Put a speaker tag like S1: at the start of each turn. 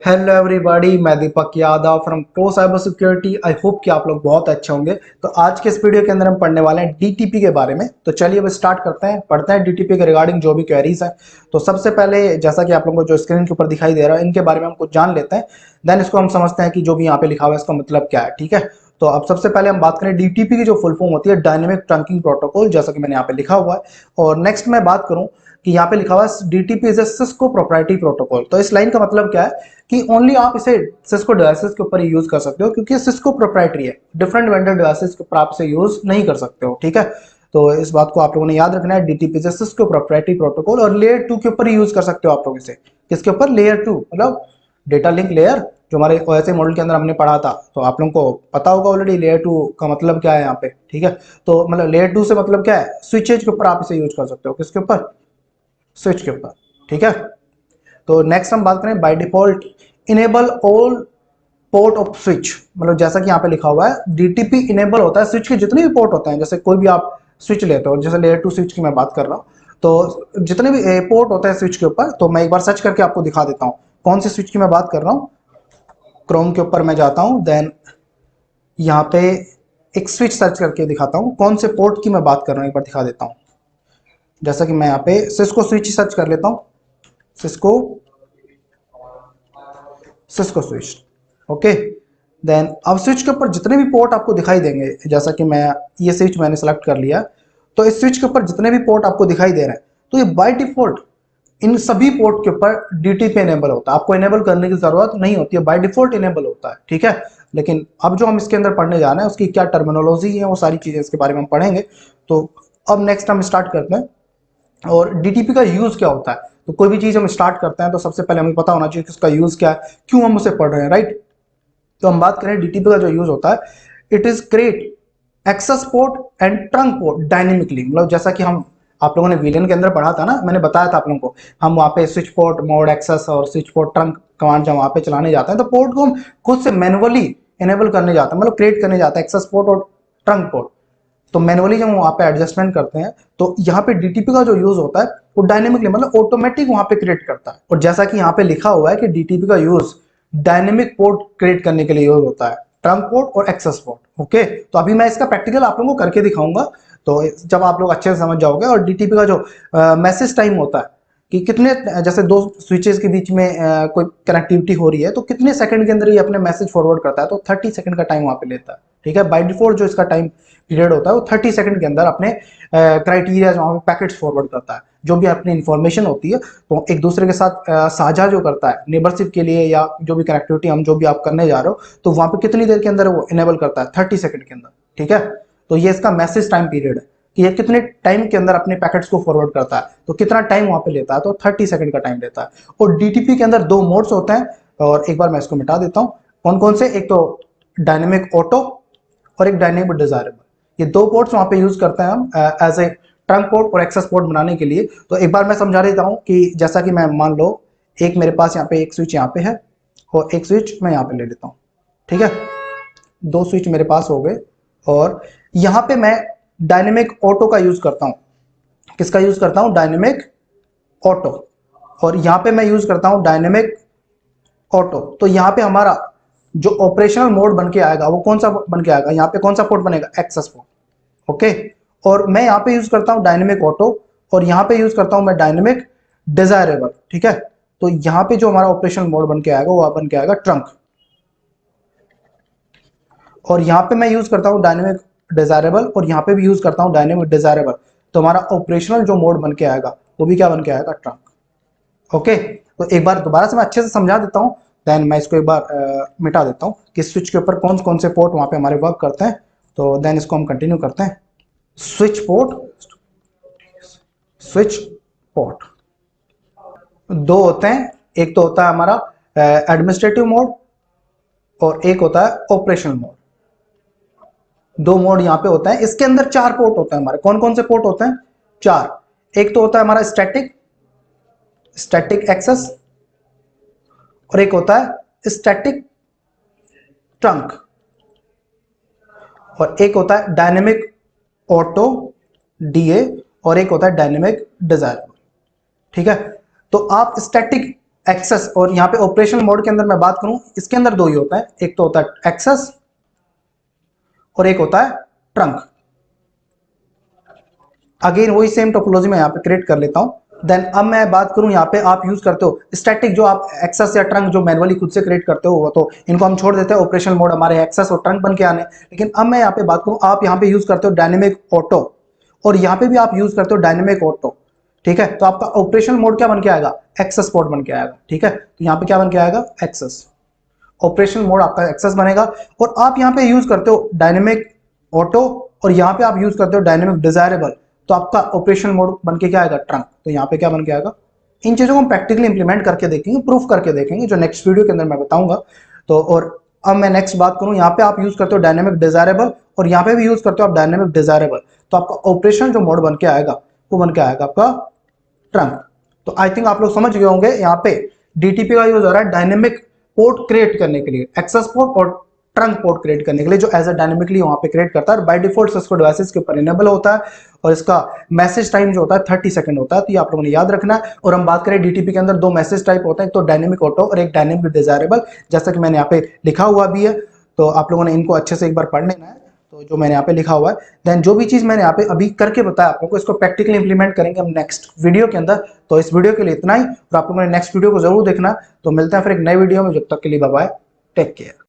S1: Hello everybody, मैं Deepak Yadav from pro cyber security. I hope कि आप लोग बहुत अच्छे होंगे। तो आज के इस वीडियो के अंदर हम पढ़ने वाले हैं डीटीपी के बारे में। तो चलिए अब स्टार्ट करते हैं, पढ़ते हैं डीटीपी के रिगार्डिंग जो भी क्वेरीज है। तो सबसे पहले जैसा कि आप लोगों को जो स्क्रीन के ऊपर दिखाई दे रहा है, इनके बारे में हम कुछ जान लेते हैं। देन इसको हम समझते हैं कि जो भी यहाँ पे लिखा हुआ है इसका मतलब क्या है। ठीक है, तो अब सबसे पहले हम बात करें डीटीपी की जो फुल फॉर्म होती है, डायनेमिक ट्रंकिंग प्रोटोकॉल, जैसा कि मैंने यहाँ पे लिखा हुआ है। और नेक्स्ट मैं बात करूं कि यहाँ पे लिखा हुआ है DTP is a Cisco proprietary protocol. तो इस लाइन का मतलब क्या है कि ओनली आप इसे सिस्को डिवाइसेस के ऊपर ही यूज कर सकते हो, क्योंकि सिस्को प्रोप्राइटरी है। डिफरेंट वेंडर डिवाइसेस के ऊपर आप इसे यूज नहीं कर सकते हो। ठीक है, तो इस बात को आप लोगों ने याद रखना है। डीटीपी से सिस्को प्रोप्राइटरी प्रोटोकॉल, और लेयर 2 के ऊपर ही यूज कर सकते हो आप लोग इसे। किसके ऊपर? लेयर 2, मतलब डेटा लिंक लेयर, जो हमारे ओएसआई मॉडल के अंदर हमने पढ़ा था। तो आप लोगों को पता होगा ऑलरेडी लेयर 2 का मतलब क्या है यहाँ पे। ठीक है, तो मतलब लेयर 2 से मतलब क्या है? स्विचेज के ऊपर आप इसे यूज कर सकते हो। किसके ऊपर? स्विच के ऊपर। ठीक है, तो नेक्स्ट हम बात करें by default enable all port off switch. मतलब जैसा कि यहाँ पे लिखा हुआ है डीटीपी इनेबल होता है स्विच के जितने भी पोर्ट होते हैं। जैसे कोई भी आप स्विच लेते हो, जैसे लेयर 2 स्विच की मैं बात कर रहा हूँ, तो जितने भी पोर्ट होते हैं स्विच के ऊपर, तो मैं एक बार सर्च करके आपको दिखा देता हूँ कौन से स्विच की मैं बात कर रहा हूँ। क्रोम के ऊपर मैं जाता हूँ, देन यहाँ पे एक स्विच सर्च करके दिखाता हूँ कौन से पोर्ट की मैं बात कर रहा हूँ, एक बार दिखा देता हूँ। जैसा कि मैं यहाँ पे सिस्को स्विच सर्च कर लेता हूँ, Cisco Cisco switch. Okay, then अब स्विच के ऊपर जितने भी पोर्ट आपको दिखाई देंगे, जैसा कि मैं ये स्विच मैंने सेलेक्ट कर लिया, तो इस स्विच के ऊपर जितने भी पोर्ट आपको दिखाई दे रहे हैं, तो ये बाय डिफॉल्ट इन सभी पोर्ट के ऊपर डीटीपी इनेबल होता है। आपको इनेबल करने की जरूरत नहीं होती है, बाय डिफॉल्ट इनेबल होता है। ठीक है, लेकिन अब जो हम इसके अंदर पढ़ने जा रहे हैं उसकी क्या टर्मिनोलॉजी है, वो सारी चीजें इसके बारे में हम पढ़ेंगे। तो अब नेक्स्ट हम स्टार्ट करते हैं, और डीटीपी का यूज क्या होता है। तो कोई भी चीज हम स्टार्ट करते हैं तो सबसे पहले हमें पता होना चाहिए कि उसका यूज क्या है, क्यों हम उसे पढ़ रहे हैं, राइट। तो हम बात करें डीटीपी का जो यूज होता है, it is create access port and trunk port dynamically. मतलब जैसा कि हम आप लोगों ने वीलन के अंदर पढ़ा था ना, मैंने बताया था आप लोगों को, हम वहां पे स्विच पोर्ट मोड एक्सेस और स्विच पोर्ट ट्रंक कमांड जब वहां पे चलाने जाते हैं, तो पोर्ट को हम खुद से मैनुअली इनेबल करने जाते हैं, मतलब क्रिएट करने जाते हैं एक्सेस पोर्ट और ट्रंक पोर्ट। तो मैनुअली जब वहां पे एडजस्टमेंट करते हैं, तो यहाँ पे डीटीपी का जो यूज होता है वो डायनेमिकली, मतलब ऑटोमेटिक वहां पे क्रिएट करता है। और जैसा कि यहाँ पे लिखा हुआ है कि डीटीपी का यूज डायनेमिक पोर्ट क्रिएट करने के लिए यूज होता है, ट्रंक पोर्ट और एक्सेस पोर्ट। ओके, तो अभी मैं इसका प्रैक्टिकल आप लोगों को करके दिखाऊंगा। तो जब आप लोग अच्छे से समझ जाओगे, और डीटीपी का जो मैसेज टाइम होता है कि कितने, जैसे दो स्विचेस के बीच में कोई कनेक्टिविटी हो रही है, तो कितने सेकंड के अंदर ये अपने मैसेज फॉरवर्ड करता है, तो 30 सेकंड का टाइम वहां पे लेता है। ठीक है, बाय डिफॉल्ट जो इसका टाइम पीरियड होता है वो 30 सेकंड के अंदर अपने क्राइटेरिया वहां पे पैकेट्स फॉरवर्ड करता है। जो भी अपनी इंफॉर्मेशन होती है तो एक दूसरे के साथ साझा जो करता है नेबरशिप के लिए, या जो भी कनेक्टिविटी हम जो भी आप करने जा रहे हो, तो वहां पे कितनी देर के अंदर वो इनेबल करता है? 30 सेकंड के अंदर। ठीक है, तो ये इसका मैसेज टाइम पीरियड है कि ये कितने टाइम के अंदर अपने पैकेट्स को फॉरवर्ड करता है, तो कितना टाइम वहां पे लेता है, तो 30 सेकंड का टाइम लेता है। और डीटीपी के अंदर दो मोड्स होते हैं, और एक बार मैं इसको मिटा देता हूँ। कौन कौन से? एक तो डायनेमिक ऑटो और एक डायनेमिक डिजायरेबल। ये दो पोर्ट्स वहां पे यूज करते हैं हम एज ए ट्रंक पोर्ट और एक्सेस पोर्ट बनाने के लिए। तो एक बार मैं समझा देता हूँ कि जैसा कि मैं मान लो एक मेरे पास यहाँ पे एक स्विच यहाँ पे है, और एक स्विच मैं यहाँ पे ले लेता हूँ। ठीक है, दो स्विच मेरे पास हो गए, और यहाँ पे मैं डायनेमिक ऑटो का यूज करता हूँ। किसका यूज करता हूँ? Dynamic auto. और यहाँ पे मैं यूज करता हूँ डायनेमिक ऑटो। तो यहाँ पे हमारा जो ऑपरेशनल मोड बन के आएगा वो कौन सा बन के आएगा? यहाँ पे कौन सा पोर्ट बनेगा? Access port. ओके, और मैं यहाँ पे यूज करता हूँ डायनेमिक ऑटो, और यहाँ पे यूज करता हूँ मैं डायनेमिक डिजायरेबल। ठीक है, तो यहाँ पे जो हमारा ऑपरेशनल मोड बन के आएगा वो बन के आएगा ट्रंक, और यहाँ पे मैं यूज करता हूँ डायनेमिक डिजायरेबल, और यहाँ पे भी यूज करता हूँ डायनेमिक डिजायरेबल। तो हमारा ऑपरेशनल जो मोड बन के आएगा वो भी क्या बन के आएगा? ट्रंक। ओके, तो एक बार दोबारा से मैं अच्छे से समझा देता हूँ, देन मैं इसको एक बार मिटा देता हूँ कि स्विच के ऊपर कौन कौन से पोर्ट वहां पे हमारे वर्क करते हैं। तो देन इसको हम कंटिन्यू करते हैं। स्विच पोर्ट, स्विच पोर्ट दो होते हैं। एक तो होता है हमारा एडमिनिस्ट्रेटिव मोड, और एक होता है ऑपरेशनल मोड। दो मोड यहाँ पे होता है। इसके अंदर चार पोर्ट होते हैं हमारे। कौन कौन से पोर्ट होते हैं? चार। एक तो होता है हमारा स्टैटिक, स्टैटिक एक्सेस, और एक होता है स्टैटिक ट्रंक, और एक होता है डायनेमिक ऑटो डीए, और एक होता है डायनेमिक डिजायरेबल। ठीक है, तो आप स्टैटिक एक्सेस, और यहाँ पे ऑपरेशनल मोड के अंदर मैं बात करूं, इसके अंदर दो ही होता है, एक तो होता है एक्सेस और एक होता है ट्रंक। अगेन वही सेम टोपोलॉजी मैं यहाँ पे क्रिएट कर लेता हूँ। देन अब मैं बात करूं, यहाँ पे आप यूज करते हो स्टैटिक, जो आप एक्सेस या ट्रंक जो मैनुअली खुद से क्रिएट करते हो, वो तो इनको हम छोड़ देते हैं, ऑपरेशनल मोड हमारे एक्सेस और ट्रंक बन के आने। लेकिन अब मैं यहाँ पे बात करूं, आप यहाँ पे यूज करते हो डायनेमिक ऑटो, और यहाँ पे भी आप यूज करते हो डायनेमिक ऑटो, ठीक है। तो आपका ऑपरेशनल मोड क्या बन के आएगा, एक्सेस पोर्ट बन के आएगा, ठीक है। तो यहाँ पे क्या बन के आएगा, एक्सेस। ऑपरेशनल मोड आपका एक्सेस बनेगा, और आप यहाँ पे यूज करते हो डायनेमिक ऑटो, और यहाँ पे आप यूज करते हो डायनेमिक डिजायरेबल, तो आपका ऑपरेशनल मोड बन के क्या आएगा, ट्रंक। तो यहाँ पे क्या बन के आएगा, इन चीजों को हम प्रैक्टिकली इंप्लीमेंट करके देखेंगे, प्रूफ करके देखेंगे, जो नेक्स्ट वीडियो के अंदर मैं बताऊंगा। तो और अब मैं नेक्स्ट बात करूं, यहाँ पे आप यूज करते हो डायनेमिक डिजायरेबल, और यहाँ पे भी यूज करते हो आप डायनेमिक डिजायरेबल, तो आपका ऑपरेशन जो मोड बन के आएगा वो बन के आएगा आपका ट्रंक। तो आई थिंक आप लोग समझ गए होंगे, यहाँ पे डीटीपी का यूज हो रहा है डायनेमिक पोर्ट क्रिएट करने के लिए, एक्सेस पोर्ट और ट्रंक पोर्ट क्रिएट करने के लिए, जो एज अ डायनेमिकली वहां पे क्रिएट करता है। बाय डिफॉल्ट इसको डिवाइसेस के ऊपर इनेबल होता है, और इसका मैसेज टाइम जो होता है 30 सेकंड होता है, तो ये आप लोगों ने याद रखना है। और हम बात करें डीटीपी के अंदर दो मैसेज टाइप होते हैं, एक तो डायनेमिक ऑटो और एक डायनेमिक डिजायरेबल, जैसा कि मैंने यहाँ पे लिखा हुआ भी है, तो आप लोगों ने इनको अच्छे से एक बार पढ़ लेना है। तो जो मैंने यहाँ पे लिखा हुआ है, देन जो भी चीज मैंने यहाँ पे अभी करके बताया आप लोगों को, इसको प्रैक्टिकली इंप्लीमेंट करेंगे हम नेक्स्ट वीडियो के अंदर। तो इस वीडियो के लिए इतना ही, और आप लोगों ने नेक्स्ट वीडियो को जरूर देखना। तो मिलते हैं फिर एक नए वीडियो में, जब तक के लिए बाय बाय, टेक केयर।